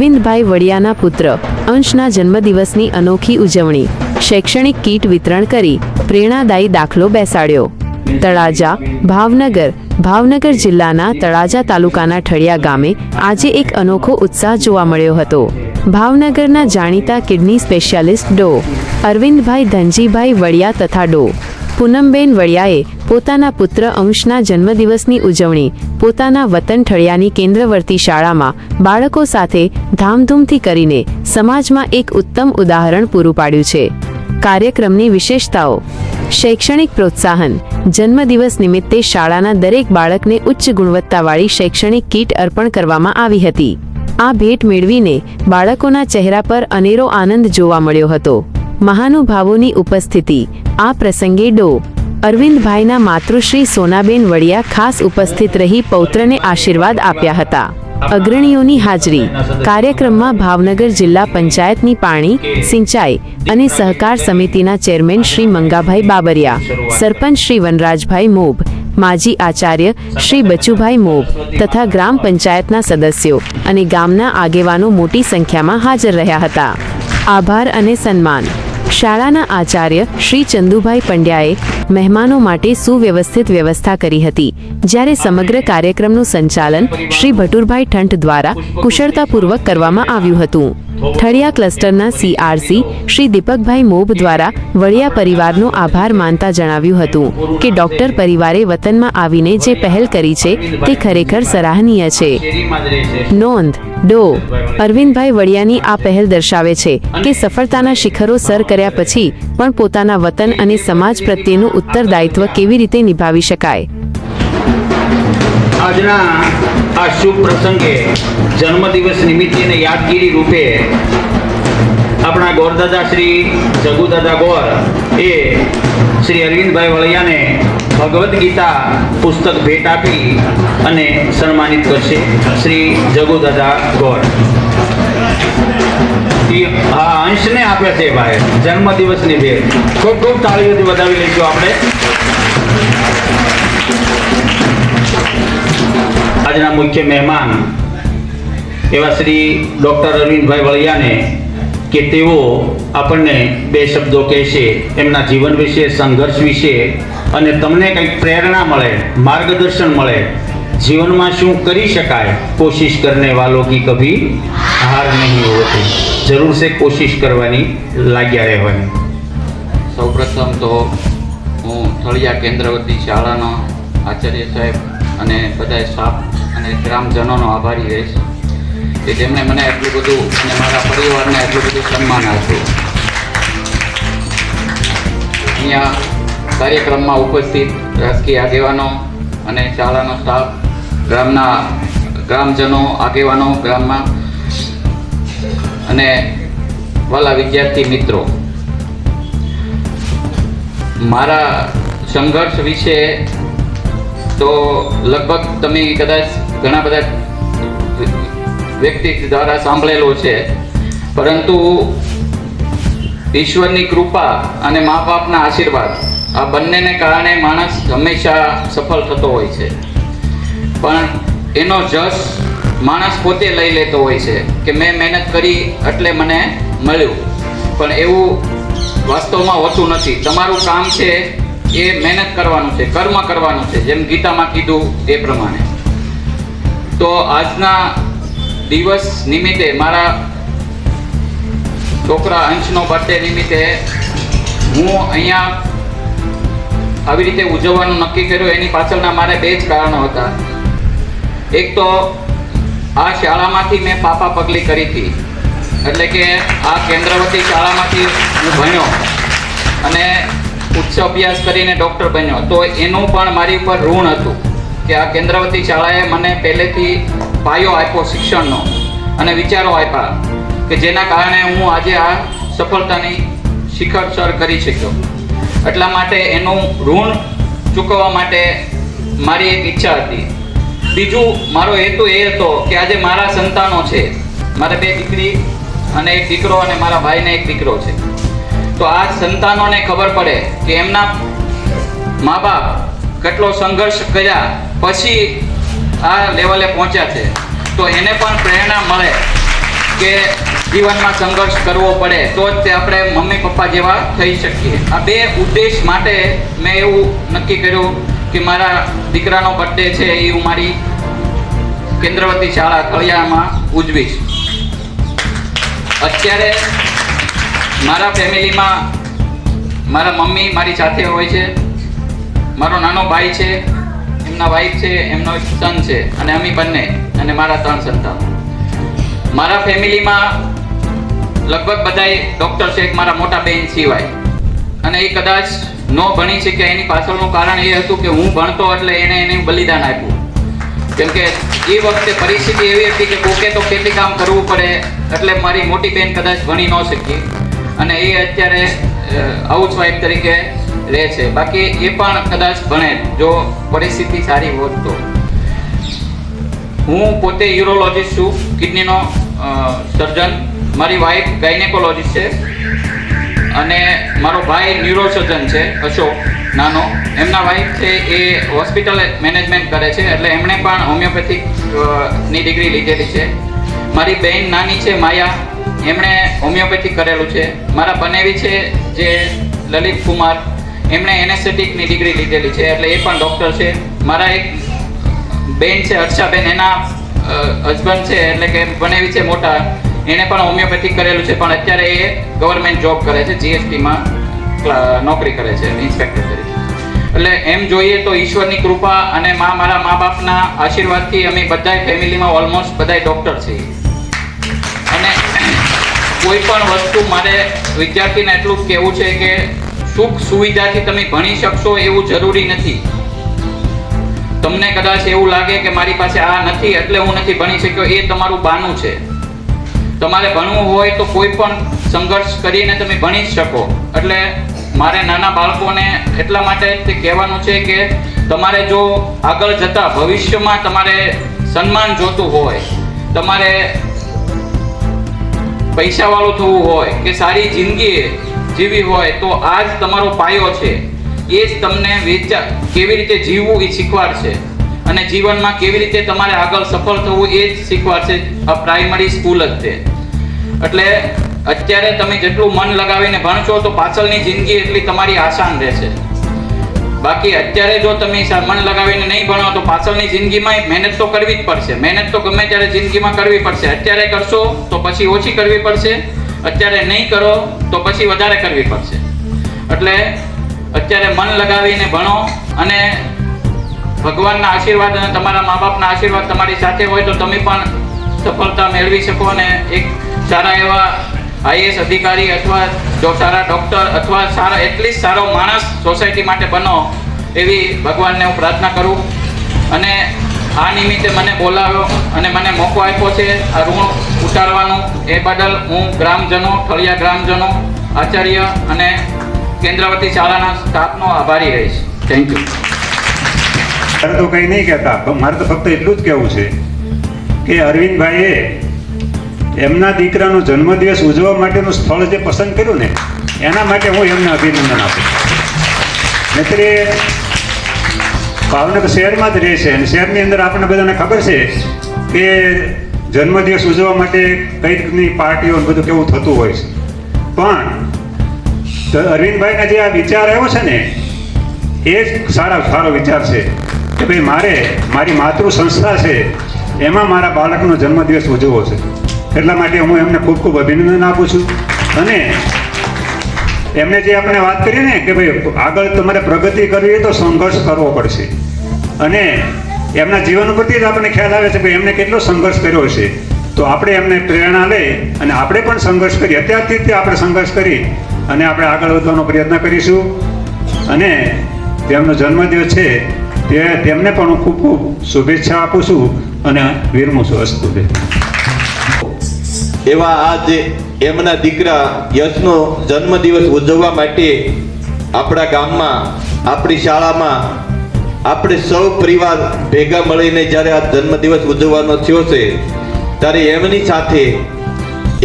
અરવિંદભાઈ વડિયાના પુત્ર અંશના જન્મદિવસની અનોખી ઉજવણી, શૈક્ષણિક કીટ વિતરણ કરી પ્રેરણાદાયી દાખલો બેસાડ્યો। તળાજા, ભાવનગર જિલ્લાના તળાજા તાલુકાના ઠળિયા ગામે આજે એક અનોખો ઉત્સાહ જોવા મળ્યો હતો। ભાવનગરના જાણીતા કિડની સ્પેશિયાલિસ્ટ ડો. અરવિંદભાઈ ધનજીભાઈ વડિયા તથા ડો. પૂનમબેન વડિયાએ પોતાના પુત્ર અંશના જન્મદિવસની ઉજવણી પોતાના વતન ઠળિયાની કેન્દ્રવર્તી શાળામાં બાળકો સાથે ધામધૂમથી કરીને સમાજમાં એક ઉત્તમ ઉદાહરણ પૂરું પાડ્યું છે। કાર્યક્રમની વિશેષતાઓ: શૈક્ષણિક પ્રોત્સાહન, જન્મદિવસ નિમિત્તે શાળાના દરેક બાળકને ઉચ્ચ ગુણવત્તાવાળી શૈક્ષણિક કીટ અર્પણ કરવામાં આવી હતી। આ ભેટ મેળવીને બાળકોના ચહેરા પર અનેરો આનંદ જોવા મળ્યો હતો। મહાનુભાવોની ઉપસ્થિતિ: આ પ્રસંગે ડો. અરવિંદભાઈના માતૃશ્રી સોનાબેન વડિયા ખાસ ઉપસ્થિત રહી પૌત્રને આશીર્વાદ આપ્યા હતા। અગ્રણીઓની હાજરી: કાર્યક્રમમાં ભાવનગર જિલ્લા પંચાયતની પાણી, સિંચાઈ અને સહકાર સમિતિના ચેરમેન શ્રી મંગાભાઈ બાબરિયા, સરપંચ શ્રી વનરાજભાઈ મોબ, માજી આચાર્ય શ્રી બચુભાઈ મોબ તથા ગ્રામ પંચાયતના સદસ્યો અને ગામના આગેવાનો મોટી સંખ્યામાં હાજર રહ્યા હતા। આભાર અને સન્માન: શાળાના આચાર્ય શ્રી ચંદુભાઈ પંડ્યાએ મહેમાનો માટે સુવ્યવસ્થિત વ્યવસ્થા કરી હતી, જ્યારે સમગ્ર કાર્યક્રમનું સંચાલન શ્રી ભટુરભાઈ ઠંઠ દ્વારા કુશળતાપૂર્વક કરવામાં આવ્યું હતું। ઠળિયા ક્લસ્ટરના CRC શ્રી દીપકભાઈ મોબ દ્વારા વડિયા પરિવારનો આભાર માનતા જણાવ્યું હતું કે ડોક્ટર પરિવારે વતનમાં આવીને જે પહેલ કરી છે તે ખરેખર સરાહનીય છે। નોંધ: ડો. અરવિંદભાઈ વડિયાની આ પહેલ દર્શાવે છે કે સફળતાના શિખરો સર કર્યા પછી પણ પોતાના વતન અને સમાજ પ્રત્યેનું ઉત્તરદાયિત્વ કેવી રીતે નિભાવી શકાય। આજના આ શુભ પ્રસંગે જન્મદિવસ નિમિત્તે યાદગીરી રૂપે આપણા ગોરદાદા શ્રી જગુદાદા ગોર એ શ્રી અરવિંદભાઈ વડિયાને ભગવદ્ ગીતા પુસ્તક ભેટ આપી અને સન્માનિત કરશે। શ્રી જગુદાદા ગોર હા અંશને આપે છે ભાઈ જન્મદિવસની ભેટ। ખૂબ ખૂબ તાળીઓથી વધાવી લઈશું આપણે। આજના મુખ્ય મહેમાન એવા શ્રી ડૉક્ટર અરવિંદભાઈ વડિયાને કે તેઓ આપણને બે શબ્દો કહેશે એમના જીવન વિશે, સંઘર્ષ વિશે અને તમને કંઈક પ્રેરણા મળે, માર્ગદર્શન મળે, જીવનમાં શું કરી શકાય। કોશિશ કરને વાલો કી કભી હાર નહીં હોતી, જરૂર છે કોશિશ કરવાની, લાગ્યા રહેવાની। સૌપ્રથમ તો હું ઠળિયા કેન્દ્રવતી શાળાનો આચાર્ય સાહેબ અને બધા સ્ટાફ અને ગ્રામજનોનો આભારી રહીશ કે જેમણે મને એટલું બધું અને મારા પરિવારને એટલું બધું સન્માન આપ્યું। અહીંયા કાર્યક્રમમાં ઉપસ્થિત રાજકીય આગેવાનો અને શાળાનો સ્ટાફ, ગ્રામના ગ્રામજનો, આગેવાનો ગ્રામમાં અને વાલા વિદ્યાર્થી મિત્રો, મારા સંઘર્ષ વિશે તો લગભગ તમે કદાચ ઘણા બધા વ્યક્તિ દ્વારા સાંભળેલો છે, પરંતુ ઈશ્વરની કૃપા અને મા બાપના આશીર્વાદ આ બંનેને કારણે માણસ હંમેશા સફળ થતો હોય છે, પણ એનો જશ માણસ પોતે લઈ લેતો હોય છે કે મેં મહેનત કરી એટલે મને મળ્યું, પણ એવું વાસ્તવમાં હોતું નથી। તમારું કામ છે એ મહેનત કરવાનું છે, કર્મ કરવાનું છે, જેમ ગીતામાં કીધું એ પ્રમાણે। તો આજના દિવસ નિમિત્તે મારા છોકરા અંશનો બર્થડે નિમિત્તે હું અહીંયા આવી રીતે ઉજવવાનું નક્કી કર્યું। એની પાછળના મારે બે જ કારણો હતા। એક તો આ શાળામાંથી મેં પાપા પગલી કરી હતી, એટલે કે આ કેન્દ્રવતી શાળામાંથી હું ભણ્યો અને ઉચ્ચ અભ્યાસ કરીને ડૉક્ટર બન્યો, તો એનું પણ મારી ઉપર ઋણ હતું કે આ કેન્દ્રવતી શાળાએ મને પહેલેથી પાયો આપ્યો શિક્ષણનો અને વિચારો આપ્યા કે જેના કારણે હું આજે આ સફળતાની શિખર સર કરી શક્યો। એટલા માટે એનું ઋણ ચૂકવવા માટે મારી એક ઈચ્છા હતી। બીજું મારો હેતુ એ હતો કે આજે મારા સંતાનો છે, મારે બે દીકરી અને એક દીકરો અને મારા ભાઈને એક દીકરો છે, તો આ સંતાનોને ખબર પડે કે એમના મા બાપ કેટલો સંઘર્ષ કર્યા પછી આ લેવલે પહોંચ્યા છે, તો એને પણ પ્રેરણા મળે કે જીવનમાં સંઘર્ષ કરવો પડે તો જ તે આપણે મમ્મી પપ્પા જેવા થઈ શકીએ. આ બે ઉદ્દેશ માટે મેં એવું નક્કી કર્યું કે મારા દીકરાનો બર્થડે છે એ હું મારી કેન્દ્રવતી શાળા ખળિયામાં ઉજવીશ. અત્યારે મારા ફેમિલીમાં મારા મમ્મી મારી સાથે હોય છે, મારો નાનો ભાઈ છે, એમના વાઈફ છે, એમનો એક સન છે અને અમે બંને અને મારા 3 સંતાનો. મારા ફેમિલીમાં લગભગ બધાય ડૉક્ટર છે, એક મારા મોટા બેન સિવાય. અને એ કદાચ ન ભણી શક્યા એની પાછળનું કારણ એ હતું કે હું ભણતો એટલે એનું બલિદાન આપ્યું. કેમ કે એ વખતે પરિસ્થિતિ એવી હતી કે કોકે તો ખેતી કામ કરવું પડે એટલે મારી મોટી બેન કદાચ ભણી ન શકી અને એ અત્યારે હાઉસવાઈફ તરીકે રહે છે. બાકી એ પણ કદાચ ભણે જો પરિસ્થિતિ સારી હોત તો. હું પોતે યુરોલોજિસ્ટ છું, કિડનીનો સર્જન. મારી વાઈફ ગાયનેકોલોજીસ્ટ છે અને મારો ભાઈ ન્યુરોસર્જન છે, અશોક નાનો. એમના વાઈફ છે એ હોસ્પિટલ મેનેજમેન્ટ કરે છે એટલે એમણે પણ હોમિયોપેથિક ની ડિગ્રી લીધેલી છે. મારી બહેન નાની છે માયા, એમણે હોમિયોપેથિક કરેલું છે. મારા બનેવી છે જે લલિત કુમાર, એમણે એનેસ્થેટિકની ડિગ્રી લીધેલી છે એટલે એ પણ ડૉક્ટર છે. મારા એક બેન છે હર્ષાબેન, એના હસબન્ડ છે એટલે કે બનેવી છે મોટા, એણે પણ હોમિયોપેથિક કરેલું છે પણ અત્યારે એ ગવર્મેન્ટ જોબ કરે છે, જીએસટીમાં નોકરી કરે છે ઇન્સ્પેક્ટર તરીકે. એટલે એમ જોઈએ તો ઈશ્વરની કૃપા અને મારા મા બાપના આશીર્વાદથી અમે બધાય ફેમિલીમાં ઓલમોસ્ટ બધાય ડૉક્ટર છીએ. અને કોઈ પણ વસ્તુ મારે વિદ્યાર્થીને એટલું જ કહેવું છે કે સુખ સુવિધાથી તમે ભણી શકશો એવું જરૂરી નથી. તમને કદાચ એવું લાગે કે મારી પાસે આ નથી એટલે હું નથી ભણી શક્યો, એ તમારું બાનું છે. તમારે ભણવું હોય તો કોઈ પણ સંઘર્ષ કરીને તમે ભણી જ શકો. એટલે મારે નાના બાળકોને એટલા માટે તે કહેવાનું છે કે તમારે જો આગળ જતા ભવિષ્યમાં તમારે સન્માન જોતું હોય, તમારે પૈસાવાળું થવું હોય કે સારી જિંદગી જીવી હોય તો આ જ તમારો પાયો છે. એ જ તમને કેવી રીતે જીવવું એ શીખવાડશે અને જીવનમાં કેવી રીતે તમારે આગળ સફળ થવું એ જ શીખવાડશે આ પ્રાઇમરી સ્કૂલ જ છે. એટલે અત્યારે તમે જેટલું મન લગાવીને ભણશો તો પાછળની જિંદગી એટલી તમારી આસાન રહેશે. બાકી અત્યારે જો તમે મન લગાવીને નહીં ભણો તો પાછળની જિંદગીમાં મહેનત તો કરવી જ પડશે. મહેનત તો ગમે ત્યારે જિંદગીમાં કરવી પડશે. અત્યારે કરશો તો પછી ઓછી કરવી પડશે, અત્યારે નહીં કરો તો પછી વધારે કરવી પડશે. એટલે અત્યારે મન લગાવીને ભણો અને ભગવાનના આશીર્વાદ અને તમારા મા બાપના આશીર્વાદ તમારી સાથે હોય તો તમે પણ સફળતા મેળવી શકો અને એક સારા એવા આઈએએસ અધિકારી અથવા જો સારા ડૉક્ટર અથવા સારા એટલીસ્ટ સારો માણસ સોસાયટી માટે બનો એવી ભગવાનને હું પ્રાર્થના કરું. અને આ નિમિત્તે મને બોલાવ્યો અને મને મોકો આપ્યો છે આ ઋણ ઉતારવાનું, એ બદલ હું ગ્રામજનો, ફળિયા ગ્રામજનો, આચાર્ય અને કેન્દ્રવતી શાળાના સ્ટાફનો આભારી રહીશ. Thank you. મારે તો કંઈ નહીં કહેતા, મારે તો ફક્ત એટલું જ કહેવું છે કે અરવિંદભાઈએ એમના દીકરાનો જન્મદિવસ ઉજવવા માટેનું સ્થળ જે પસંદ કર્યું ને એના માટે હું એમને અભિનંદન આપું. નહીંતર એ ભાવનગર શહેરમાં જ રહે છે અને શહેરની અંદર આપણને બધાને ખબર છે કે જન્મદિવસ ઉજવવા માટે કઈ રીતની પાર્ટીઓ બધું કેવું થતું હોય છે. પણ અરવિંદભાઈને જે આ વિચાર આવ્યો છે ને એ જ સારો વિચાર છે કે ભાઈ મારી માતૃ સંસ્થા છે એમાં મારા બાળકનો જન્મદિવસ ઉજવવો છે. એટલા માટે હું એમને ખૂબ ખૂબ અભિનંદન આપું છું. અને એમને જે આપણે વાત કરી ને કે ભાઈ આગળ તમારે પ્રગતિ કરવી હોય તો સંઘર્ષ કરવો પડશે અને એમના જીવન ઉપરથી જ આપણને ખ્યાલ આવે છે કે એમને કેટલો સંઘર્ષ કર્યો છે. તો આપણે એમને પ્રેરણા લઈ અને આપણે પણ સંઘર્ષ કરીએ, અત્યારથી જ આપણે સંઘર્ષ કરી અને આપણે આગળ વધવાનો પ્રયત્ન કરીશું. અને તેમનો જન્મદિવસ છે તેમને પણ હું ખૂબ ખૂબ શુભેચ્છા આપું છું અને વિરમું છું. અસ્તુ. એવા આજે એમના દીકરા યશનો જન્મદિવસ ઉજવવા માટે આપણા ગામમાં, આપણી શાળામાં આપણે સૌ પરિવાર ભેગા મળીને જ્યારે આ જન્મદિવસ ઉજવવાનો થયો છે ત્યારે એમની સાથે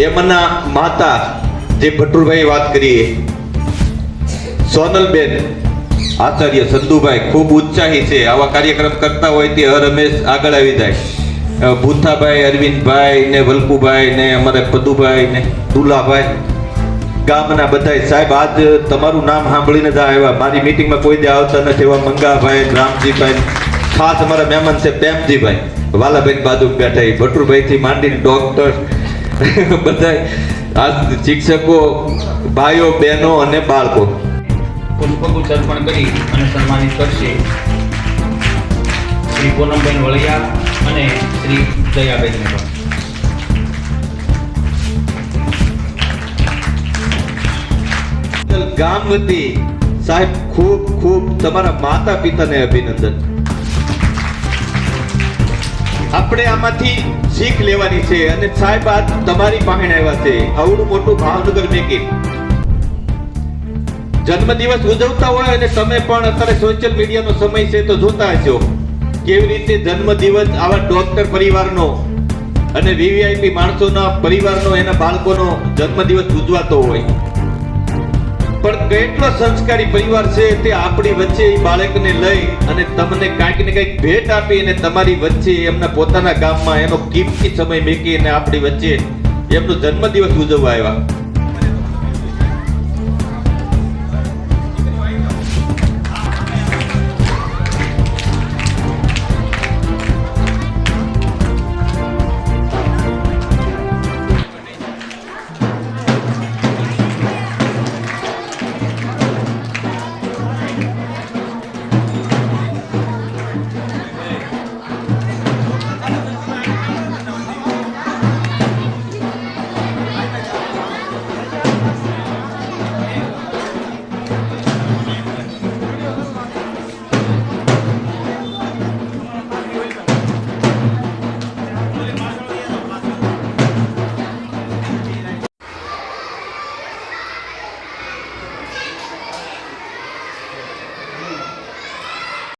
એમના માતા જે ભટ્ટુભાઈ વાત કરીએ, સોનલબેન આચાર્ય સંધુભાઈ ખૂબ ઉત્સાહી છે. આવા કાર્યક્રમ કરતા હોય તે હર હંમેશ આગળ આવી જાય. ભૂથાભાઈ, અરવિંદભાઈ ને વલ્કુભાઈ ને અમારે પદુભાઈ ને દુલાભાઈ, ગામના બધાય સાહેબ આજ તમારું નામ સાંભળીને જ આવ્યા. મારી મીટિંગમાં કોઈ દે આવતા નથી એવા મંગાભાઈ, રામજીભાઈ, ખાસ અમારા મહેમાન છે પ્રેમજીભાઈ, વાલાભાઈ બાજુ બેઠા, ભટુરભાઈ થી માંડીને ડોક્ટર બધાય આજ શિક્ષકો, ભાઈઓ, બહેનો અને બાળકો પુષ્પગુચ્છ અર્પણ કરી અને સન્માનિત કરશે શ્રી પૂનમબેન વળિયા અને શ્રી દયાબેનને પણ. ગામ વતી સાહેબ ખૂબ ખૂબ તમારા માતા પિતાને અભિનંદન. આપણે આમાંથી શીખ લેવાની છે અને સાહેબ આજ તમારી પાસે આવ્યા છે. આવડું મોટું ભાવનગર મેકી જન્મદિવસ ઉજવતા હોય અને તમે પણ અત્યારે સોશિયલ મીડિયાનો સમય છે તો જોતા હશો કેવી રીતે જન્મદિવસ આવા ડોક્ટર પરિવારનો અને વીવીઆઈપી માણસોના પરિવારનો, એના બાળકોનો જન્મદિવસ ઉજવાતો હોય. પણ કેટલો સંસ્કારી પરિવાર છે તે આપણી વચ્ચે એ બાળકને લઈ અને તમને કાંઈક ને કંઈક ભેટ આપી અને તમારી વચ્ચે એમના પોતાના ગામમાં એનો કિંમતી સમય મેકી અને આપણી વચ્ચે એમનો જન્મદિવસ ઉજવવા આવ્યા.